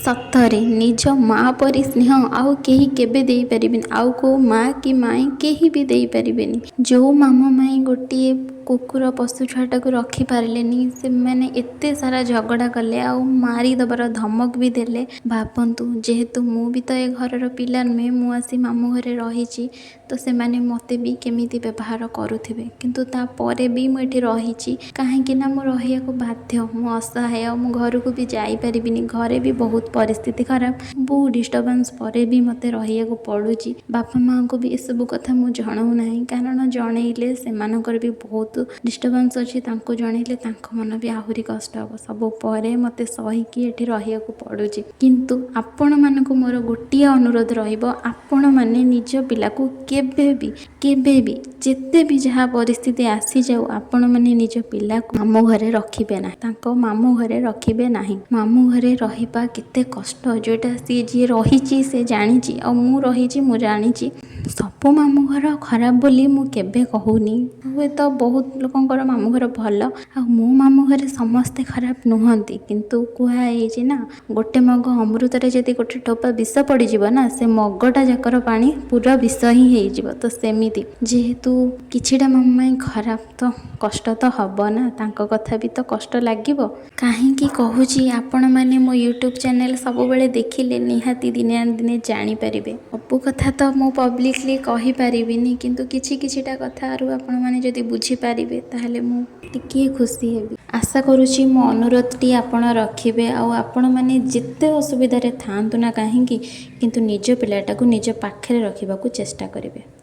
ସତରେ ନିଜ ମା ପରି ସ୍ନେହ ଆଉ କେହି କେବେ ଦେଇପାରିବେନି। ଆଉ କେଉଁ ମା କି ମାଇଁ କେହି ବି ଦେଇପାରିବେନି। ଯେଉଁ ମାମା ମାଇଁ ଗୋଟିଏ କୁକୁର ପଶୁ ଛୁଆଟାକୁ ରଖିପାରିଲେନି, ସେମାନେ ଏତେ ସାରା ଝଗଡ଼ା କଲେ ଆଉ ମାରିଦେବାର ଧମକ ବି ଦେଲେ। ଭାବନ୍ତୁ, ଯେହେତୁ ମୁଁ ବି ତ ଏ ଘରର ପିଲା ନୁହେଁ, ମୁଁ ଆସି ମାମୁଁ ଘରେ ରହିଛି, ତ ସେମାନେ ମୋତେ ବି କେମିତି ବ୍ୟବହାର କରୁଥିବେ। କିନ୍ତୁ ତାପରେ ବି ମୁଁ ଏଠି ରହିଛି, କାହିଁକି ନା ମୁଁ ରହିବାକୁ ବାଧ୍ୟ। ମୁଁ ଅସହାୟ, ମୁଁ ଘରକୁ ବି ଯାଇପାରିବିନି। ଘରେ ବି ବହୁତ ପରିସ୍ଥିତି ଖରାପ, ବହୁତ ଡିଷ୍ଟର୍ବାନ୍ସ ପରେ ବି ମୋତେ ରହିବାକୁ ପଡ଼ୁଛି। ବାପା ମାଆଙ୍କୁ ବି ଏସବୁ କଥା ମୁଁ ଜଣାଉ ନାହିଁ, କାରଣ ଜଣେଇଲେ ସେମାନଙ୍କର ବି ବହୁତ ଡିଷ୍ଟର୍ବାନ୍ସ ଅଛି। ତାଙ୍କୁ ଜଣେଇଲେ ତାଙ୍କ ମନ ବି ଆହୁରି କଷ୍ଟ ହେବ। ସବୁ ପରେ ମୋତେ ସହିକି ଏଠି ରହିବାକୁ ପଡ଼ୁଛି। କିନ୍ତୁ ଆପଣମାନଙ୍କୁ ମୋର ଗୋଟିଏ ଅନୁରୋଧ ରହିବ, ଆପଣମାନେ ନିଜ ପିଲାକୁ କେବେ ବି ଯେତେ ବି ଯାହା ପରିସ୍ଥିତି ଆସିଯାଉ, ଆପଣମାନେ ନିଜ ପିଲାକୁ ମାମୁଁ ଘରେ ରଖିବେ ନାହିଁ। ତାଙ୍କ ମାମୁଁ ଘରେ ରଖିବେ ନାହିଁ। ମାମୁଁ ଘରେ ରହିବା କେତେ କଷ୍ଟ, ଯେଉଁଟା ଯିଏ ରହିଛି ସେ ଜାଣିଛି, ଆଉ ମୁଁ ରହିଛି ମୁଁ ଜାଣିଛି। ସବୁ ମାମୁଁ ଘର ଖରାପ ବୋଲି ମୁଁ କେବେ କହୁନି। ହୁଏତ ବହୁତ ଲୋକଙ୍କର ମାମୁଁ ଘର ଭଲ, ଆଉ ମୋ ମାମୁଁ ଘରେ ସମସ୍ତେ ଖରାପ ନୁହନ୍ତି। କିନ୍ତୁ କୁହାହେଇଛି ନା, ଗୋଟେ ମଗ ଅମୃତରେ ଯଦି ଗୋଟେ ଟୋପା ବିଷ ପଡ଼ିଯିବ ନା, ସେ ମଗଟା ଯାକର ପାଣି ପୁରା ବିଷ ହିଁ ହେଇଯିବ। ତ ସେମିତି ଯେହେତୁ କିଛିଟା ମାମୁଁ ମାଇଁ ଖରାପ, ତ କଷ୍ଟ ତ ହେବ ନା, ତାଙ୍କ କଥା ବି ତ କଷ୍ଟ ଲାଗିବ। କାହିଁକି କହୁଛି, ଆପଣମାନେ ମୋ ୟୁଟ୍ୟୁବ୍ ଚ୍ୟାନେଲ୍ ସବୁବେଳେ ଦେଖିଲେ ନିହାତି ଦିନେ ନା ଦିନେ ଜାଣିପାରିବେ। ସବୁ କଥା ତ ମୁଁ ପବ୍ଲିକଲି କହିପାରିବିନି, କିନ୍ତୁ କିଛିଟା କଥାରୁ ଆପଣମାନେ ଯଦି ବୁଝିପାରିବେ ତାହେଲେ ମୁଁ ଟିକିଏ ଖୁସି ହେବି। ଆଶା କରୁଛି ମୋ ଅନୁରୋଧଟି ଆପଣ ରଖିବେ, ଆଉ ଆପଣମାନେ ଯେତେ ଅସୁବିଧାରେ ଥାଆନ୍ତୁ ନା କାହିଁକି, କିନ୍ତୁ ନିଜ ପିଲାଟାକୁ ନିଜ ପାଖରେ ରଖିବାକୁ ଚେଷ୍ଟା କରିବେ।